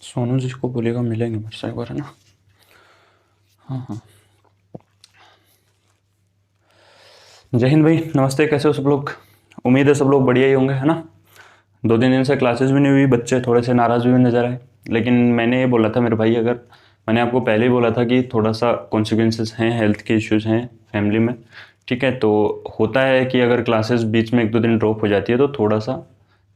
सोनू जी को बोलेगा मिलेंगे मेरे से एक बार, है ना। हाँ हाँ। जय हिंद भाई, नमस्ते। कैसे हो सब लोग? उम्मीद है सब लोग बढ़िया ही होंगे, है ना। 2-3 दिन से क्लासेस भी नहीं हुई, बच्चे थोड़े से नाराज़ भी नज़र आए। लेकिन मैंने ये बोला था मेरे भाई, अगर मैंने आपको पहले ही बोला था कि थोड़ा सा कॉन्सिक्वेंसेस हैं, हेल्थ के इश्यूज़ हैं फैमिली में, ठीक है। तो होता है कि अगर क्लासेस बीच में 1-2 दिन ड्रॉप हो जाती है तो थोड़ा सा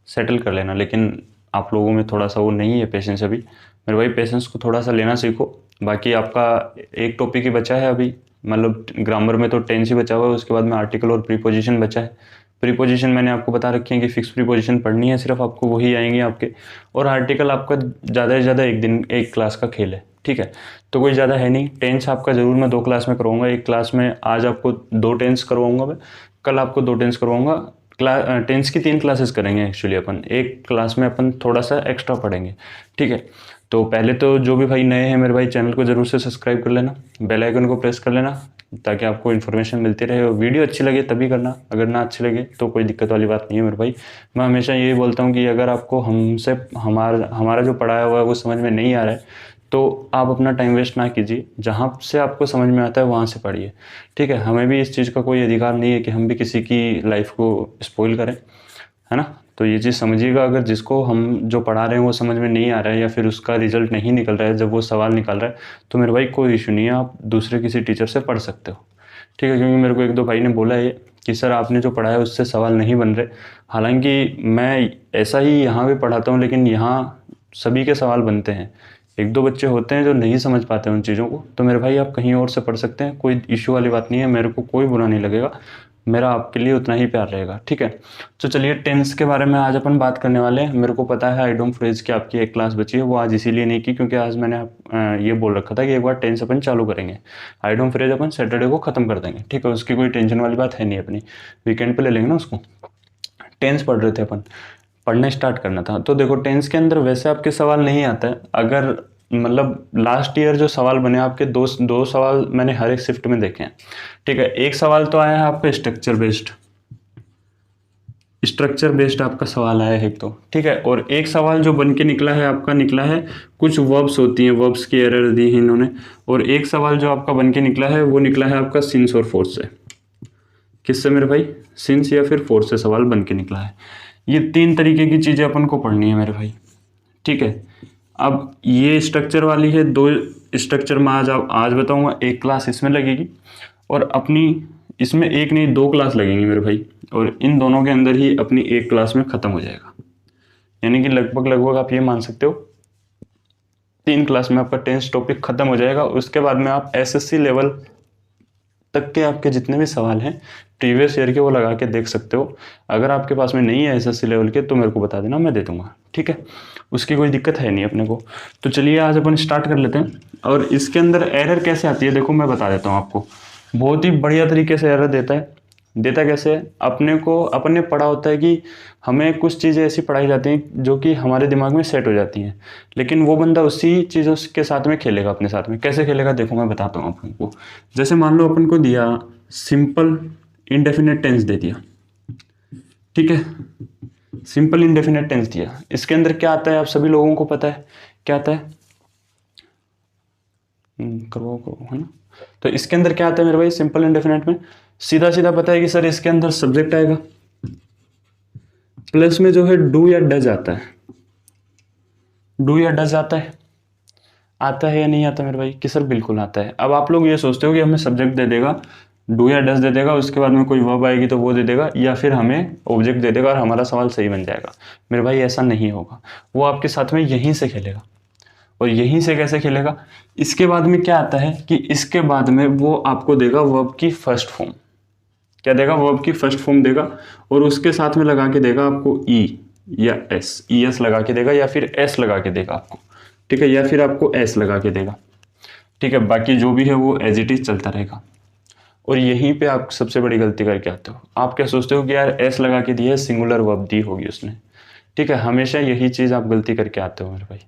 सेटल कर लेना। लेकिन आप लोगों में थोड़ा सा वो नहीं है पेशेंस अभी। मेरे भाई पेशेंस को थोड़ा सा लेना सीखो। बाकी आपका एक टॉपिक ही बचा है अभी, मतलब ग्रामर में तो टेंस ही बचा हुआ है, उसके बाद में आर्टिकल और प्रीपोजिशन बचा है। प्रीपोजिशन मैंने आपको बता रखी है कि फिक्स प्रीपोजिशन पढ़नी है, सिर्फ आपको वही आएंगे आपके। और आर्टिकल आपका ज़्यादा से ज़्यादा एक दिन एक क्लास का खेल है, ठीक है। तो कोई ज़्यादा है नहीं। टेंस आपका ज़रूर मैं 2 क्लास में करवाऊंगा। एक क्लास में आज आपको 2 टेंस करवाऊंगा मैं, कल आपको 2 टेंस करवाऊंगा। टेंस की 3 क्लासेस करेंगे एक्चुअली अपन। एक क्लास में अपन थोड़ा सा एक्स्ट्रा पढ़ेंगे, ठीक है। तो पहले तो जो भी भाई नए हैं मेरे भाई, चैनल को ज़रूर से सब्सक्राइब कर लेना, बेल आइकन को प्रेस कर लेना, ताकि आपको इन्फॉर्मेशन मिलती रहे। और वीडियो अच्छी लगे तभी करना, अगर ना अच्छी लगे तो कोई दिक्कत वाली बात नहीं है मेरे भाई। मैं हमेशा यही बोलता हूँ कि अगर आपको हमसे हमारा जो पढ़ाया हुआ है वो समझ में नहीं आ रहा है तो आप अपना टाइम वेस्ट ना कीजिए, जहाँ से आपको समझ में आता है वहाँ से पढ़िए, ठीक है। हमें भी इस चीज़ का कोई अधिकार नहीं है कि हम भी किसी की लाइफ को स्पॉइल करें, है ना। तो ये चीज़ समझिएगा, अगर जिसको हम जो पढ़ा रहे हैं वो समझ में नहीं आ रहा है या फिर उसका रिजल्ट नहीं निकल रहा है जब वो सवाल निकाल रहा है, तो मेरे भाई कोई इशू नहीं है, आप दूसरे किसी टीचर से पढ़ सकते हो, ठीक है। क्योंकि मेरे को 1-2 भाई ने बोला है कि सर आपने जो पढ़ाया उससे सवाल नहीं बन रहे। हालांकि मैं ऐसा ही यहाँ भी पढ़ाता हूँ, लेकिन यहाँ सभी के सवाल बनते हैं। 1-2 बच्चे होते हैं जो नहीं समझ पाते उन चीज़ों को, तो मेरे भाई आप कहीं और से पढ़ सकते हैं, कोई इशू वाली बात नहीं है, मेरे को कोई बुरा नहीं लगेगा, मेरा आपके लिए उतना ही प्यार रहेगा, ठीक है। तो चलिए टेंस के बारे में आज अपन बात करने वाले हैं। मेरे को पता है आई डोंट फ्रेज की आपकी एक क्लास बची है, वो आज इसीलिए नहीं की क्योंकि आज मैंने ये बोल रखा था कि एक बार टेंस अपन चालू करेंगे। I don't phrase upon Saturday को ख़त्म कर देंगे, ठीक है। उसकी कोई टेंशन वाली बात है नहीं, अपनी वीकेंड पे ले लेंगे ना उसको। टेंस पढ़ रहे थे अपन, पढ़ना स्टार्ट करना था। तो देखो टेंस के अंदर वैसे आपके सवाल नहीं आता है, अगर मतलब लास्ट ईयर जो सवाल बने आपके, दो सवाल मैंने हर एक शिफ्ट में देखे हैं, ठीक है। एक सवाल तो आया है आपका स्ट्रक्चर बेस्ड आपका सवाल आया है एक तो, ठीक है। और एक सवाल जो बन के निकला है आपका, निकला है कुछ वर्ब्स होती हैं, वर्ब्स की एरर दी है इन्होंने। और एक सवाल जो आपका बन के निकला है वो निकला है आपका सिंस और फोर्स से। किससे मेरे भाई? सिंस या फिर फोर्स से सवाल बन के निकला है। ये 3 तरीके की चीज़ें अपन को पढ़नी है मेरे भाई, ठीक है। अब ये स्ट्रक्चर वाली है, 2 स्ट्रक्चर में आज बताऊंगा, एक क्लास इसमें लगेगी और अपनी इसमें एक नहीं 2 क्लास लगेंगी मेरे भाई। और इन दोनों के अंदर ही अपनी एक क्लास में ख़त्म हो जाएगा। यानी कि लगभग आप ये मान सकते हो 3 क्लास में आपका टेंस टॉपिक खत्म हो जाएगा। उसके बाद में आप एसएससी लेवल तक के आपके जितने भी सवाल हैं प्रीवियस ईयर के, वो लगा के देख सकते हो। अगर आपके पास में नहीं है एसएससी लेवल के तो मेरे को बता देना, मैं दे दूंगा, ठीक है। उसकी कोई दिक्कत है नहीं अपने को। तो चलिए आज अपन स्टार्ट कर लेते हैं। और इसके अंदर एरर कैसे आती है देखो, मैं बता देता हूँ आपको। बहुत ही बढ़िया तरीके से एरर देता कैसे है, अपन ने पढ़ा होता है कि हमें कुछ चीज़ें ऐसी पढ़ाई जाती हैं जो कि हमारे दिमाग में सेट हो जाती हैं, लेकिन वो बंदा उसी चीज़ों के साथ में खेलेगा, अपने साथ में कैसे खेलेगा देखो मैं बताता हूँ आपको। जैसे मान लो अपन को दिया सिंपल इंडेफिनेट टेंस दे दिया, ठीक है। सिंपल इंडेफिनेट टेंस दिया, इसके अंदर क्या आता है आप सभी लोगों को पता है क्या आता है? करो है ना। तो इसके अंदर क्या आता है मेरे भाई? सिंपल इंडेफिनेट में सीधा सीधा पता है कि सर इसके अंदर सब्जेक्ट आएगा, प्लस में जो है डू या डज आता है। डू या डज आता है या नहीं आता मेरे भाई? कि सर बिल्कुल आता है। अब आप लोग ये सोचते हो कि हमें सब्जेक्ट दे देगा, डू या डज दे देगा, उसके बाद में कोई वर्ब आएगी तो वो दे देगा, या फिर हमें ऑब्जेक्ट दे देगा और हमारा सवाल सही बन जाएगा। मेरे भाई ऐसा नहीं होगा, वो आपके साथ में यहीं से खेलेगा। और यहीं से कैसे खेलेगा? इसके बाद में क्या आता है कि इसके बाद में वो आपको देगा वर्ब की फर्स्ट फॉर्म। क्या देगा? वर्ब की फर्स्ट फॉर्म देगा, और उसके साथ में लगा के देगा आपको ई या एस, ई एस लगा के देगा, या फिर एस लगा के देगा आपको, ठीक है, या फिर आपको एस लगा के देगा, ठीक है। बाकी जो भी है वो एज इट इज चलता रहेगा। और यहीं पे आप सबसे बड़ी गलती करके आते हो। आप क्या सोचते हो कि यार एस लगा के दिया है, सिंगुलर वर्ब दी होगी उसने, ठीक है। हमेशा यही चीज़ आप गलती करके आते हो मेरे भाई।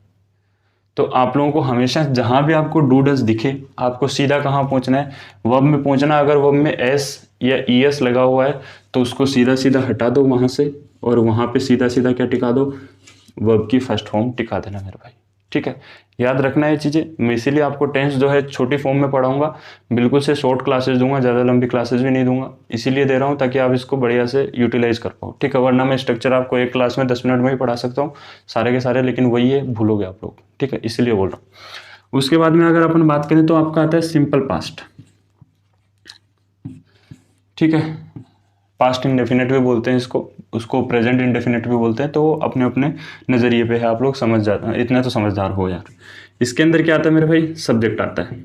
तो आप लोगों को हमेशा जहां भी आपको डू डज दिखे, आपको सीधा कहाँ पहुंचना है? वर्ब में पहुंचना। अगर वर्ब में एस या ई एस लगा हुआ है तो उसको सीधा सीधा हटा दो वहां से, और वहां पे सीधा सीधा क्या टिका दो? वर्ब की फर्स्ट फॉर्म टिका देना मेरे भाई, ठीक है, याद रखना है चीज़ें। मैं इसीलिए आपको टेंस जो है छोटी फॉर्म में पढ़ाऊंगा, बिल्कुल से शॉर्ट क्लासेस दूंगा, ज़्यादा लंबी क्लासेस भी नहीं दूंगा, इसीलिए दे रहा हूँ ताकि आप इसको बढ़िया से यूटिलाइज कर पाओ। ठीक है, वरना मैं स्ट्रक्चर आपको एक क्लास में 10 मिनट में ही पढ़ा सकता हूँ सारे के सारे, लेकिन वही है, भूलोगे आप लोग। ठीक है, इसलिए बोल रहा हूँ। उसके बाद में अगर अपन बात करें तो आपका आता है सिंपल पास्ट। ठीक है, पास्ट इंडेफिनिट भी बोलते हैं इसको, उसको प्रेजेंट इंडेफिनिट भी बोलते हैं, तो अपने अपने नज़रिए पे है, आप लोग समझ जाते हैं, इतना तो समझदार हो यार। इसके अंदर क्या आता है मेरे भाई, सब्जेक्ट आता है,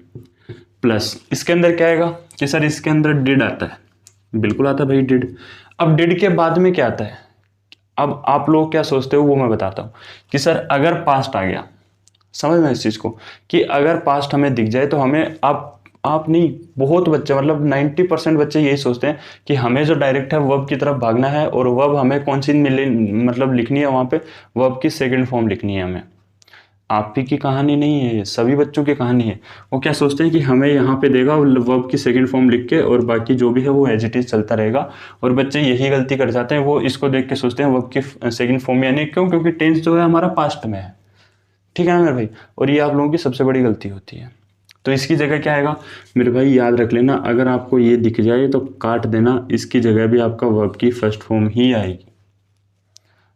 प्लस इसके अंदर क्या आएगा कि सर इसके अंदर डिड आता है, बिल्कुल आता है भाई डिड। अब डिड के बाद में क्या आता है, अब आप लोग क्या सोचते हो वो मैं बताता हूँ कि सर अगर पास्ट आ गया, समझना इस चीज़ को, कि अगर पास्ट हमें दिख जाए तो हमें आप नहीं, बहुत बच्चे मतलब 90% बच्चे यही सोचते हैं कि हमें जो डायरेक्ट है वर्ब की तरफ भागना है, और वर्ब हमें कौन सी मिले मतलब लिखनी है वहाँ पे, वर्ब की सेकंड फॉर्म लिखनी है हमें। आप ही की कहानी नहीं है ये, सभी बच्चों की कहानी है। वो क्या सोचते हैं कि हमें यहाँ पे देगा वर्ब की सेकंड फॉर्म लिख के, और बाकी जो भी है वो एज इट इज चलता रहेगा। और बच्चे यही गलती कर जाते हैं, वो इसको देख के सोचते हैं वर्ब की सेकंड फॉर्म, यानी क्यों, क्योंकि टेंस जो है हमारा पास्ट में है। ठीक है ना मेरे भाई, और ये आप लोगों की सबसे बड़ी गलती होती है। तो इसकी जगह क्या आएगा मेरे भाई, याद रख लेना, अगर आपको ये दिख जाए तो काट देना, इसकी जगह भी आपका वर्ब की फर्स्ट फॉर्म ही आएगी।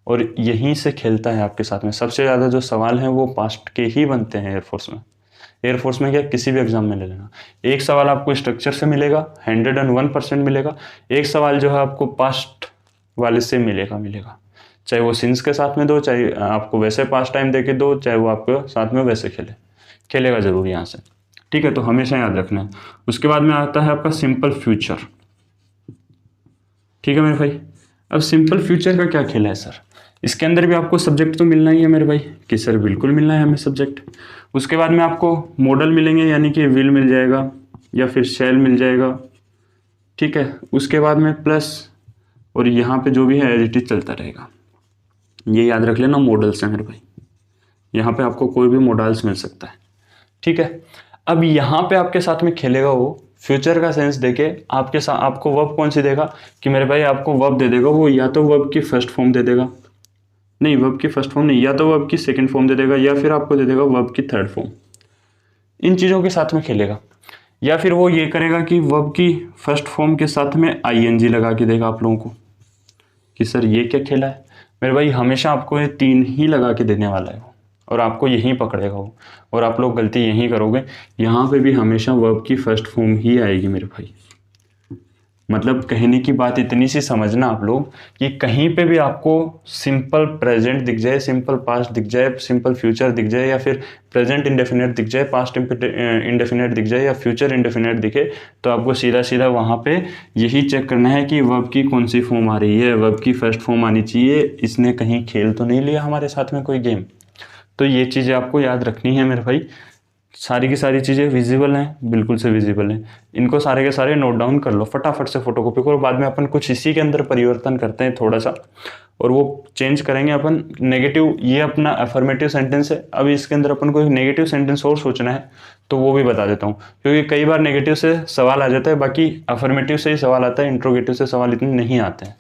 और यहीं से खेलता है आपके साथ में, सबसे ज़्यादा जो सवाल हैं वो पास्ट के ही बनते हैं एयरफोर्स में। एयरफोर्स में क्या, किसी भी एग्जाम में ले लेना, एक सवाल आपको स्ट्रक्चर से मिलेगा, 101% मिलेगा, एक सवाल जो है आपको पास्ट वाले से मिलेगा, चाहे वो सिंस के साथ में दो, चाहे आपको वैसे पास्ट टाइम दे के दो, चाहे वो आपको साथ में वैसे खेलेगा जरूर यहाँ से। ठीक है, तो हमेशा याद रखना है। उसके बाद में आता है आपका सिंपल फ्यूचर। ठीक है मेरे भाई, अब सिंपल फ्यूचर का क्या खेल है सर, इसके अंदर भी आपको सब्जेक्ट तो मिलना ही है मेरे भाई, कि सर बिल्कुल मिलना है हमें सब्जेक्ट। उसके बाद में आपको मॉडल मिलेंगे, यानी कि विल मिल जाएगा या फिर शैल मिल जाएगा। ठीक है, उसके बाद में प्लस, और यहाँ पे जो भी है एज इट इज चलता रहेगा। ये याद रख लेना, मॉडल्स हैं मेरे भाई, यहाँ पे आपको कोई भी मॉडल्स मिल सकता है। ठीक है, अब यहाँ पे आपके साथ में खेलेगा वो फ्यूचर का सेंस देके, आपके साथ आपको वर्ब कौन सी देगा कि मेरे भाई आपको वर्ब दे देगा वो, या तो वर्ब की फर्स्ट फॉर्म दे देगा, नहीं वर्ब की फर्स्ट फॉर्म नहीं, या तो वर्ब की सेकंड फॉर्म दे देगा, या फिर आपको दे देगा वर्ब की थर्ड फॉर्म। इन चीज़ों के साथ में खेलेगा, या फिर वो ये करेगा कि वर्ब की फर्स्ट फॉर्म के साथ में आईएनजी लगा के देगा आप लोगों को, कि सर ये क्या खेला है मेरे भाई, हमेशा आपको ये 3 ही लगा के देने वाला है वो, और आपको यहीं पकड़ेगा वो, और आप लोग गलती यहीं करोगे। यहाँ पे भी हमेशा वर्ब की फर्स्ट फॉर्म ही आएगी मेरे भाई। मतलब कहने की बात इतनी सी समझना आप लोग, कि कहीं पे भी आपको सिंपल प्रेजेंट दिख जाए, सिंपल पास्ट दिख जाए, सिंपल फ्यूचर दिख जाए, या फिर प्रेजेंट इंडेफिनिट दिख जाए, पास्ट इंडेफिनिट दिख जाए, या फ्यूचर इंडेफिनिट दिखे, तो आपको सीधा सीधा वहाँ पे यही चेक करना है कि वर्ब की कौन सी फॉर्म आ रही है, वर्ब की फर्स्ट फॉर्म आनी चाहिए, इसने कहीं खेल तो नहीं लिया हमारे साथ में कोई गेम। तो ये चीज़ें आपको याद रखनी है मेरे भाई। सारी की सारी चीज़ें विजिबल हैं, बिल्कुल से विजिबल हैं, इनको सारे के सारे नोट डाउन कर लो, फटाफट से फोटोकॉपी करो। बाद में अपन कुछ इसी के अंदर परिवर्तन करते हैं थोड़ा सा, और वो चेंज करेंगे अपन। नेगेटिव, ये अपना अफर्मेटिव सेंटेंस है, अब इसके अंदर अपन को एक नेगेटिव सेंटेंस और सोचना है, तो वो भी बता देता हूँ, क्योंकि कई बार नेगेटिव से सवाल आ जाता है, बाकी अफर्मेटिव से ही सवाल आता है, इंट्रोगेटिव से सवाल इतने नहीं आते हैं,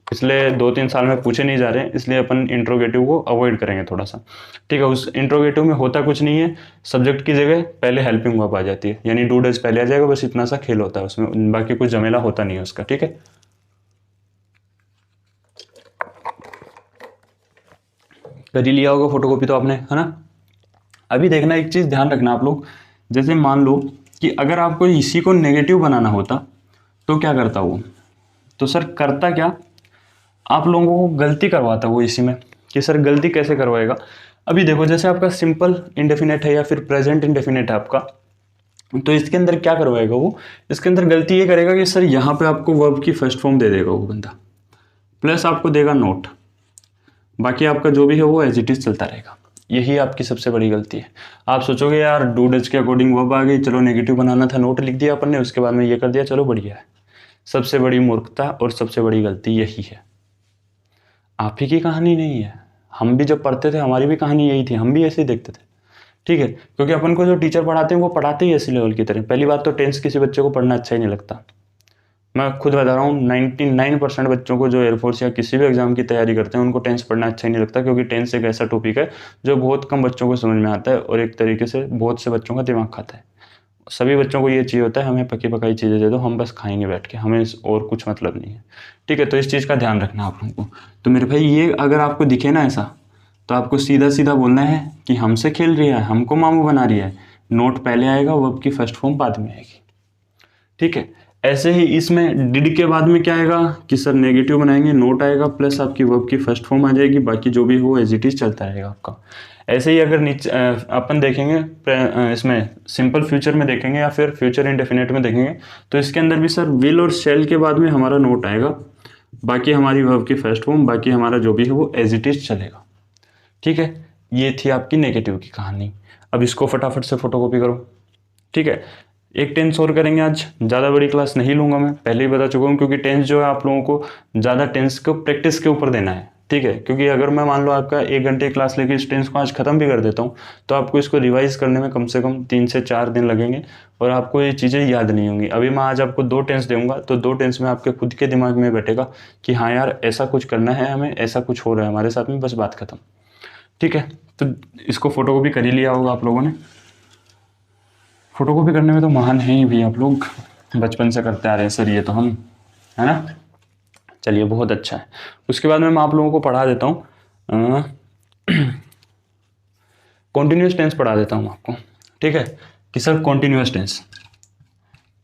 पिछले 2-3 साल में पूछे नहीं जा रहे हैं, इसलिए अपन इंट्रोगेटिव को अवॉइड करेंगे थोड़ा सा। ठीक है, उस इंट्रोगेटिव में होता कुछ नहीं है, सब्जेक्ट की जगह पहले हेल्पिंग वर्ब आ जाती है, यानी डू डज पहले आ जाएगा, बस इतना सा खेल होता है उसमें, बाकी कुछ जमेला होता नहीं है उसका। ठीक है, कर ही लिया होगा फोटोकॉपी तो आपने, है ना। अभी देखना, एक चीज़ ध्यान रखना आप लोग, जैसे मान लो कि अगर आपको इसी को नेगेटिव बनाना होता तो क्या करता वो, तो सर करता क्या, आप लोगों को गलती करवाता वो इसी में, कि सर गलती कैसे करवाएगा। अभी देखो, जैसे आपका सिंपल इंडेफिनेट है या फिर प्रेजेंट इंडेफिनेट है आपका, तो इसके अंदर क्या करवाएगा वो, इसके अंदर गलती ये करेगा कि सर यहाँ पे आपको वर्ब की फर्स्ट फॉर्म दे देगा वो बंदा, प्लस आपको देगा नोट, बाकी आपका जो भी है वो एज इट इज चलता रहेगा। यही आपकी सबसे बड़ी गलती है। आप सोचोगे यार डू डज के अकॉर्डिंग वर्ब आ गई, चलो नेगेटिव बनाना था, नोट लिख दिया अपन ने, उसके बाद में ये कर दिया, चलो बढ़िया है। सबसे बड़ी मूर्खता और सबसे बड़ी गलती यही है। आप ही की कहानी नहीं है, हम भी जब पढ़ते थे हमारी भी कहानी यही थी, हम भी ऐसे ही देखते थे। ठीक है, क्योंकि अपन को जो टीचर पढ़ाते हैं वो पढ़ाते ही ऐसी लेवल की तरह। पहली बात तो टेंस किसी बच्चे को पढ़ना अच्छा ही नहीं लगता, मैं खुद बता रहा हूँ 99% बच्चों को जो एयरफोर्स या किसी भी एग्जाम की तैयारी करते हैं उनको टेंस पढ़ना अच्छा ही नहीं लगता, क्योंकि टेंस एक ऐसा टॉपिक है जो बहुत कम बच्चों को समझ में आता है और एक तरीके से बहुत से बच्चों का दिमाग खाता है। सभी बच्चों को ये चाहिए होता है हमें पकी पकाई चीज़ें दे दो, हम बस खाएंगे बैठ के, हमें और कुछ मतलब नहीं है। ठीक है, तो इस चीज़ का ध्यान रखना आप लोगों को। तो मेरे भाई ये अगर आपको दिखे ना ऐसा, तो आपको सीधा सीधा बोलना है कि हमसे खेल रही है, हमको मामू बना रही है। नोट पहले आएगा, वर्ब की फर्स्ट फॉर्म बाद में आएगी। ठीक है, ऐसे ही इसमें डिड के बाद में क्या आएगा कि सर नेगेटिव बनाएंगे, नोट आएगा प्लस आपकी वर्ब की फर्स्ट फॉर्म आ जाएगी, बाकी जो भी हो एज इट इज चलता रहेगा आपका। ऐसे ही अगर नीचे अपन देखेंगे इसमें सिंपल फ्यूचर में देखेंगे या फिर फ्यूचर इंडेफिनिट में देखेंगे, तो इसके अंदर भी सर विल और शेल के बाद में हमारा नोट आएगा, बाकी हमारी वर्ब की फर्स्ट फॉर्म, बाकी हमारा जो भी है वो एज इट इज चलेगा। ठीक है, ये थी आपकी नेगेटिव की कहानी। अब इसको फटाफट से फोटोकॉपी करो। ठीक है, एक टेंस और करेंगे आज, ज़्यादा बड़ी क्लास नहीं लूँगा, मैं पहले ही बता चुका हूँ, क्योंकि टेंस जो है आप लोगों को ज़्यादा टेंस को प्रैक्टिस के ऊपर देना है। ठीक है, क्योंकि अगर मैं मान लो आपका 1 घंटे की क्लास लेके इस टेंस को आज खत्म भी कर देता हूँ, तो आपको इसको रिवाइज करने में कम से कम 3 से 4 दिन लगेंगे और आपको ये चीज़ें याद नहीं होंगी। अभी मैं आज आपको 2 टेंस दूंगा, तो 2 टेंस में आपके खुद के दिमाग में बैठेगा कि हाँ यार ऐसा कुछ करना है हमें, ऐसा कुछ हो रहा है हमारे साथ में, बस बात खत्म। ठीक है, तो इसको फोटोकॉपी कर ही लिया होगा आप लोगों ने। फोटोकॉपी करने में तो महान है ही भी आप लोग, बचपन से करते आ रहे हैं सर ये तो हम, है ना। चलिए बहुत अच्छा है। उसके बाद में मैं आप लोगों को पढ़ा देता हूँ, कॉन्टिन्यूस टेंस पढ़ा देता हूँ आपको। ठीक है, कि सर कॉन्टिन्यूस टेंस,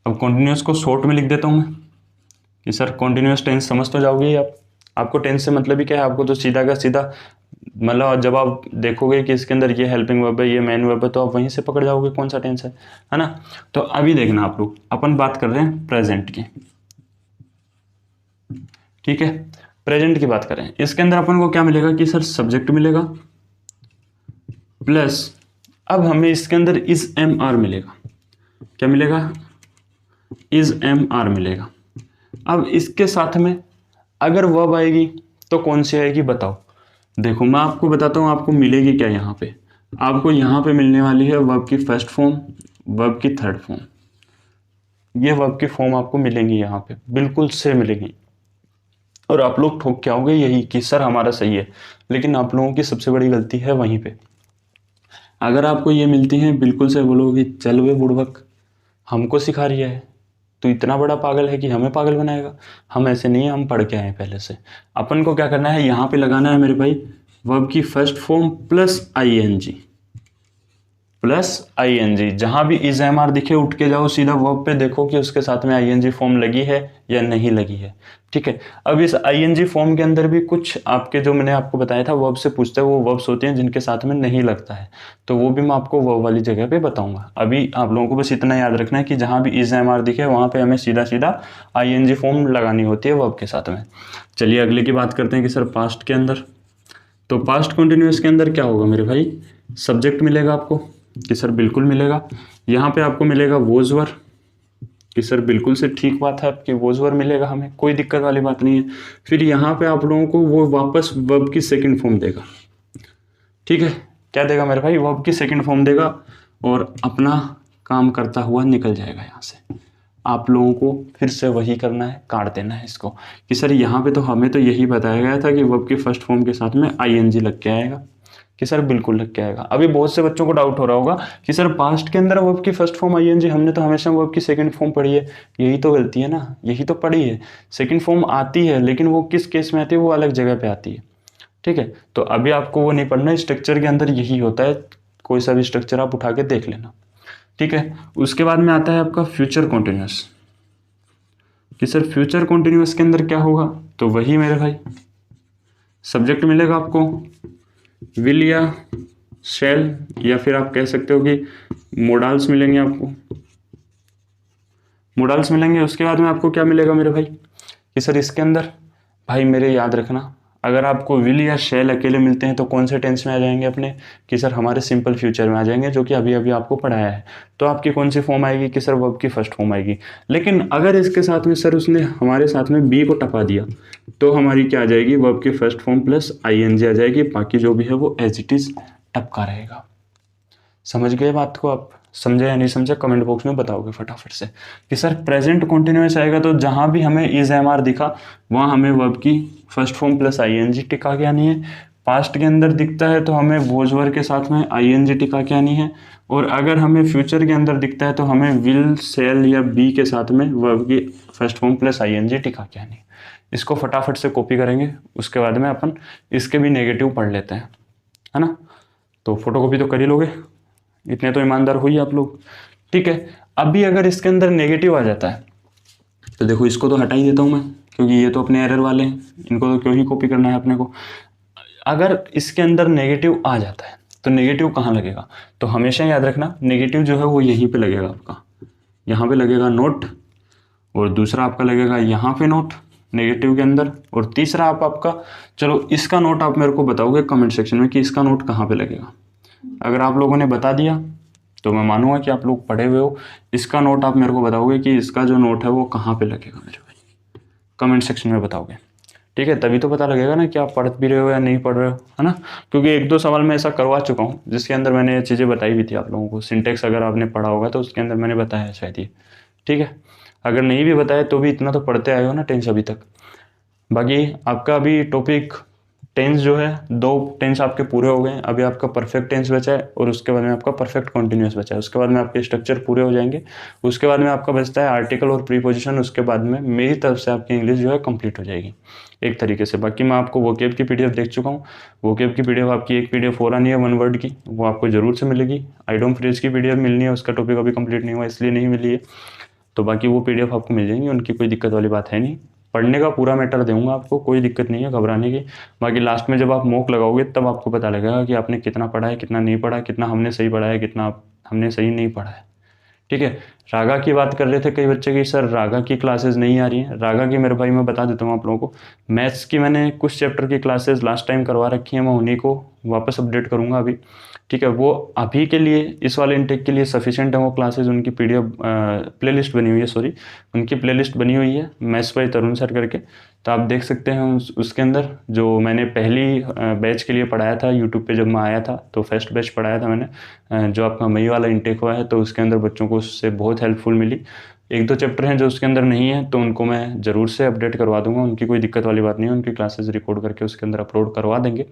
अब कॉन्टिन्यूस को शॉर्ट में लिख देता हूँ मैं कि सर कॉन्टिन्यूस टेंस समझ तो जाओगे आप। आपको टेंस से मतलब ही क्या है, आपको तो सीधा का सीधा मतलब जब आप देखोगे कि इसके अंदर ये हेल्पिंग वर्ब है, ये मेन वर्ब है, तो आप वहीं से पकड़ जाओगे कौन सा टेंस है ना। तो अभी देखना आप लोग, अपन बात कर रहे हैं प्रेजेंट की। ठीक है, प्रेजेंट की बात करें, इसके अंदर अपन को क्या मिलेगा कि सर सब्जेक्ट मिलेगा प्लस, अब हमें इसके अंदर इज एम आर मिलेगा। क्या मिलेगा? इज एम आर मिलेगा। अब इसके साथ में अगर वर्ब आएगी तो कौन सी आएगी बताओ। देखो मैं आपको बताता हूँ आपको मिलेगी क्या। यहाँ पे आपको यहाँ पे मिलने वाली है वर्ब की फर्स्ट फॉर्म, वर्ब की थर्ड फॉर्म। ये वर्ब की फॉर्म आपको मिलेंगी यहाँ पे, बिल्कुल से मिलेंगी। और आप लोग ठोक के आओगे यही कि सर हमारा सही है, लेकिन आप लोगों की सबसे बड़ी गलती है वहीं पे। अगर आपको ये मिलती हैं बिल्कुल से बोलोगे चल वे बुड़बक, हमको सिखा रही है, तो इतना बड़ा पागल है कि हमें पागल बनाएगा। हम ऐसे नहीं है, हम पढ़ के आए पहले से। अपन को क्या करना है, यहाँ पे लगाना है मेरे भाई वर्ब की first form plus ING, plus ING. जहां भी इज एम आर दिखे उठ के जाओ सीधा वर्ब पे, देखो कि उसके साथ में आईएनजी फॉर्म लगी है या नहीं लगी है। ठीक है, अब इस आईएनजी फॉर्म के अंदर भी कुछ आपके जो मैंने आपको बताया था वर्ब से पूछते हैं, वो वर्ब्स होते हैं जिनके साथ में नहीं लगता है, तो वो भी मैं आपको वर्ब वाली जगह पे बताऊंगा। अभी आप लोगों को बस इतना याद रखना है कि जहां भी इज एम आर दिखे वहां पे हमें सीधा सीधा आईएनजी फॉर्म लगानी होती है वर्ब के साथ में। चलिए अगले की बात करते हैं कि सर पास्ट के अंदर, तो पास्ट कंटिन्यूअस के अंदर क्या होगा मेरे भाई, सब्जेक्ट मिलेगा आपको कि सर बिल्कुल मिलेगा। यहाँ पे आपको मिलेगा वोज वर कि सर बिल्कुल से ठीक बात है आपकी, वोज वर मिलेगा, हमें कोई दिक्कत वाली बात नहीं है। फिर यहाँ पे आप लोगों को वो वापस वर्ब की सेकंड फॉर्म देगा। ठीक है, क्या देगा मेरे भाई, वर्ब की सेकंड फॉर्म देगा और अपना काम करता हुआ निकल जाएगा यहाँ से। आप लोगों को फिर से वही करना है, काट देना है इसको कि सर यहाँ पे तो हमें तो यही बताया गया था कि वर्ब की फर्स्ट फॉर्म के साथ में आईएनजी लग के आएगा, कि सर बिल्कुल लग के आएगा। अभी बहुत से बच्चों को डाउट हो रहा होगा कि सर पास्ट के अंदर वर्ब की फर्स्ट फॉर्म आईएनजी, हमने तो हमेशा वर्ब की सेकंड फॉर्म पढ़ी है। यही तो गलती है ना, यही तो पढ़ी है। सेकंड फॉर्म आती है लेकिन वो किस केस में आती है, वो अलग जगह पे आती है। ठीक है, तो अभी आपको वो नहीं पढ़ना, स्ट्रक्चर के अंदर यही होता है, कोई सा भी स्ट्रक्चर आप उठा के देख लेना। ठीक है, उसके बाद में आता है आपका फ्यूचर कॉन्टिन्यूस कि सर फ्यूचर कॉन्टिन्यूस के अंदर क्या होगा, तो वही मेरे भाई सब्जेक्ट मिलेगा आपको विल या शैल, या फिर आप कह सकते हो कि मोडाल्स मिलेंगे आपको, मोडाल्स मिलेंगे। उसके बाद में आपको क्या मिलेगा मेरे भाई कि सर इसके अंदर भाई मेरे याद रखना, अगर आपको विल या शैल अकेले मिलते हैं तो कौन से टेंस में आ जाएंगे अपने, कि सर हमारे सिंपल फ्यूचर में आ जाएंगे, जो कि अभी अभी आपको पढ़ाया है। तो आपकी कौन सी फॉर्म आएगी कि सर वर्ब की फर्स्ट फॉर्म आएगी। लेकिन अगर इसके साथ में सर उसने हमारे साथ में बी को टपा दिया तो हमारी क्या आ जाएगी, वर्ब की फर्स्ट फॉर्म प्लस आईएनजी आ जाएगी, बाकी जो भी है वो एज इट इज टपका रहेगा। समझ गए बात को आप? समझे या नहीं समझे कमेंट बॉक्स में बताओगे फटाफट से कि सर प्रेजेंट कंटिन्यूअस आएगा तो जहाँ भी हमें इज एम आर दिखा वहाँ हमें वर्ब की first form plus I N G टिका के आनी है। पास्ट के अंदर दिखता है तो हमें वॉज वर्ब के साथ में आई एन जी टिका के आनी है। और अगर हमें फ्यूचर के अंदर दिखता है तो हमें विल सेल या बी के साथ में वर्ब की first form plus I N G टिका के आनी है। इसको फटाफट से कॉपी करेंगे, उसके बाद में अपन इसके भी नेगेटिव पढ़ लेते हैं, है ना। तो फोटोकॉपी तो कर ही लोगे, इतने तो ईमानदार हुई आप लोग, ठीक है। अभी अगर इसके अंदर नेगेटिव आ जाता है तो देखो इसको तो हटा ही देता हूँ मैं, क्योंकि ये तो अपने एरर वाले हैं, इनको तो क्यों ही कॉपी करना है अपने को। अगर इसके अंदर नेगेटिव आ जाता है तो नेगेटिव कहाँ लगेगा, तो हमेशा याद रखना नेगेटिव जो है वो यहीं पे लगेगा, आपका यहाँ पे लगेगा नोट, और दूसरा आपका लगेगा यहाँ पे नोट नेगेटिव के अंदर, और तीसरा आपका चलो इसका नोट आप मेरे को बताओगे कमेंट सेक्शन में कि इसका नोट कहाँ पे लगेगा। अगर आप लोगों ने बता दिया तो मैं मानूंगा कि आप लोग पढ़े हुए हो। इसका नोट आप मेरे को बताओगे कि इसका जो नोट है वो कहाँ पे लगेगा मेरे भाई, कमेंट सेक्शन में बताओगे, ठीक है। तभी तो पता लगेगा ना कि आप पढ़ भी रहे हो या नहीं पढ़ रहे हो, है ना। क्योंकि एक दो सवाल मैं ऐसा करवा चुका हूँ जिसके अंदर मैंने ये चीज़ें बताई भी थी आप लोगों को। सिंटेक्स अगर आपने पढ़ा होगा तो उसके अंदर मैंने बताया शायद ये, ठीक है। अगर नहीं भी बताया तो भी इतना तो पढ़ते आए हो ना टेंस अभी तक। बाकी आपका अभी टॉपिक टेंस जो है, 2 टेंस आपके पूरे हो गए। अभी आपका परफेक्ट टेंस बचा है और उसके बाद में आपका परफेक्ट कॉन्टिन्यूअस बचा है। उसके बाद में आपके स्ट्रक्चर पूरे हो जाएंगे। उसके बाद में आपका बचता है आर्टिकल और प्रीपोजिशन। उसके बाद में मेरी तरफ से आपकी इंग्लिश जो है कंप्लीट हो जाएगी एक तरीके से। बाकी मैं आपको वोकेब की पीडीएफ देख चुका हूँ। वोकेब की पीडीएफ आपकी एक पीडीएफ और आनी है 1 वर्ड की, वो आपको जरूर से मिलेगी। आइडोम फ्रेज की पीडीएफ मिलनी है, उसका टॉपिक अभी कंप्लीट नहीं हुआ इसलिए नहीं मिली है। तो बाकी वो पीडीएफ आपको मिल जाएंगी, उनकी कोई दिक्कत वाली बात है नहीं। पढ़ने का पूरा मैटर दूंगा आपको, कोई दिक्कत नहीं है घबराने की। बाकी लास्ट में जब आप मॉक लगाओगे तब आपको पता लगेगा कि आपने कितना पढ़ा है, कितना नहीं पढ़ा, कितना हमने सही पढ़ा है, कितना हमने सही नहीं पढ़ा है, ठीक है। रागा की बात कर रहे थे कई बच्चे की सर रागा की क्लासेस नहीं आ रही हैं। रागा की मेरे भाई मैं बता देता हूँ आप लोगों को, मैथ्स की मैंने कुछ चैप्टर की क्लासेस लास्ट टाइम करवा रखी हैं, मैं उन्हीं को वापस अपडेट करूँगा अभी, ठीक है। वो अभी के लिए इस वाले इनटेक के लिए सफिशिएंट है वो क्लासेस। उनकी पीडीएफ प्लेलिस्ट बनी हुई है, सॉरी उनकी प्लेलिस्ट बनी हुई है मैथ्स बाय तरुण सर करके, तो आप देख सकते हैं उसके अंदर जो मैंने पहली बैच के लिए पढ़ाया था यूट्यूब पे जब मैं आया था, तो फर्स्ट बैच पढ़ाया था मैंने जो आपका मई वाला इनटेक हुआ है, तो उसके अंदर बच्चों को उससे बहुत हेल्पफुल मिली। 1-2 चैप्टर हैं जो उसके अंदर नहीं है तो उनको मैं ज़रूर से अपडेट करवा दूंगा, उनकी कोई दिक्कत वाली बात नहीं है, उनकी क्लासेस रिकॉर्ड करके उसके अंदर अपलोड करवा देंगे।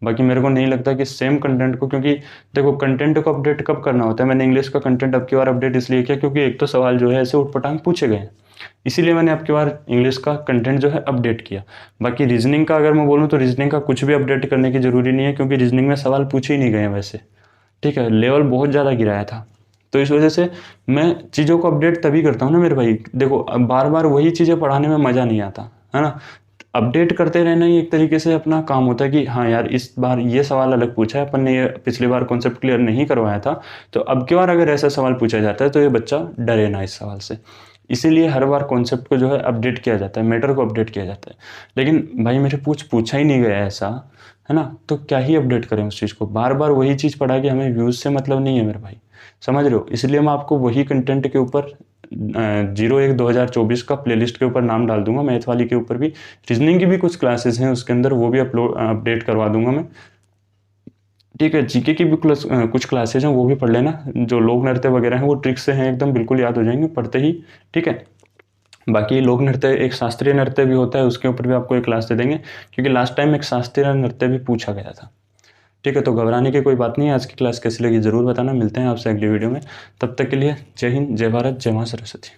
बाकी मेरे को नहीं लगता कि सेम कंटेंट को, क्योंकि देखो कंटेंट को अपडेट कब करना होता है, मैंने इंग्लिश का कंटेंट अब की बार अपडेट इसलिए किया क्योंकि एक तो सवाल जो है ऐसे उठपटांग पूछे गए हैं, इसीलिए मैंने अब की बार इंग्लिश का कंटेंट जो है अपडेट किया। बाकी रीजनिंग का अगर मैं बोलूँ तो रीजनिंग का कुछ भी अपडेट करने की ज़रूरी नहीं है, क्योंकि रीजनिंग में सवाल पूछे ही नहीं गए वैसे, ठीक है। लेवल बहुत ज़्यादा गिराया था, तो इस वजह से मैं चीज़ों को अपडेट तभी करता हूँ ना मेरे भाई। देखो अब बार बार वही चीज़ें पढ़ाने में मज़ा नहीं आता, है ना। अपडेट करते रहना ही एक तरीके से अपना काम होता है कि हाँ यार इस बार ये सवाल अलग पूछा है अपन ने, ये पिछली बार कॉन्सेप्ट क्लियर नहीं करवाया था, तो अब की बार अगर ऐसा सवाल पूछा जाता है तो ये बच्चा डरे ना इस सवाल से। इसीलिए हर बार कॉन्सेप्ट को जो है अपडेट किया जाता है, मैटर को अपडेट किया जाता है। लेकिन भाई मेरे पूछा ही नहीं गया ऐसा, है ना, तो क्या ही अपडेट करें उस चीज़ को। बार बार वही चीज़ पढ़ा के हमें व्यूज़ से मतलब नहीं है मेरे भाई, समझ रहे हो। इसलिए मैं आपको वही कंटेंट के ऊपर 01/2024 का प्लेलिस्ट के ऊपर नाम डाल दूंगा। मैथ वाली के ऊपर भी, रीजनिंग की भी कुछ क्लासेस हैं उसके अंदर, वो भी अपडेट करवा दूंगा मैं, ठीक है। जीके की भी कुछ क्लासेज हैं वो भी पढ़ लेना। जो लोक नृत्य वगैरह हैं वो ट्रिक्स से हैं एकदम, बिल्कुल याद हो जाएंगे पढ़ते ही, ठीक है। बाकी लोक नृत्य एक शास्त्रीय नृत्य भी होता है, उसके ऊपर भी आपको एक क्लास दे देंगे, क्योंकि लास्ट टाइम एक शास्त्रीय नृत्य भी पूछा गया था, ठीक है। तो घबराने की कोई बात नहीं है। आज की क्लास कैसी लगी ज़रूर बताना। मिलते हैं आपसे अगली वीडियो में, तब तक के लिए जय हिंद, जय भारत, जय मां सरस्वती।